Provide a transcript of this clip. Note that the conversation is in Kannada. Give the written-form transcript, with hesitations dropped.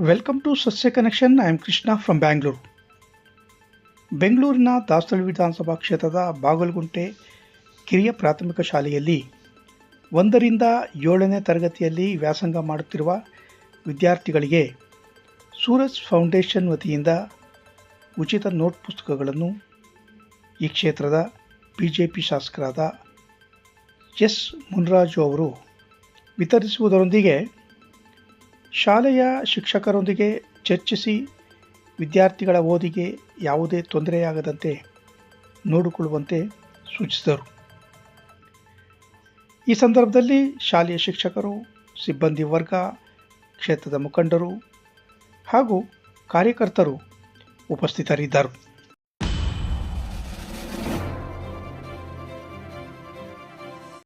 ವೆಲ್ಕಮ್ ಟು ಸಸ್ಯ connection. I am Krishna from Bangalore. ಬೆಂಗಳೂರಿನ ದಾಸರಳ್ಳಿ ವಿಧಾನಸಭಾ ಕ್ಷೇತ್ರದ ಬಾಗಲಗುಂಟೆ ಕಿರಿಯ ಪ್ರಾಥಮಿಕ ಶಾಲೆಯಲ್ಲಿ 1ರಿಂದ 7ನೇ ತರಗತಿಯಲ್ಲಿ ವ್ಯಾಸಂಗ ಮಾಡುತ್ತಿರುವ ವಿದ್ಯಾರ್ಥಿಗಳಿಗೆ ಸೂರಜ್ ಫೌಂಡೇಶನ್ ವತಿಯಿಂದ ಉಚಿತ ನೋಟ್ ಪುಸ್ತಕಗಳನ್ನು ಈ ಕ್ಷೇತ್ರದ ಬಿಜೆಪಿ ಶಾಸಕರಾದ ಎಸ್ ಮುನ್ರಾಜು ಅವರು ವಿತರಿಸುವುದರೊಂದಿಗೆ ಶಾಲೆಯ ಶಿಕ್ಷಕರೊಂದಿಗೆ ಚರ್ಚಿಸಿ ವಿದ್ಯಾರ್ಥಿಗಳ ಓದಿಗೆ ಯಾವುದೇ ತೊಂದರೆಯಾಗದಂತೆ ನೋಡಿಕೊಳ್ಳುವಂತೆ ಸೂಚಿಸಿದರು. ಈ ಸಂದರ್ಭದಲ್ಲಿ ಶಾಲೆಯ ಶಿಕ್ಷಕರು, ಸಿಬ್ಬಂದಿ ವರ್ಗ, ಕ್ಷೇತ್ರದ ಮುಖಂಡರು ಹಾಗೂ ಕಾರ್ಯಕರ್ತರು ಉಪಸ್ಥಿತರಿದ್ದರು.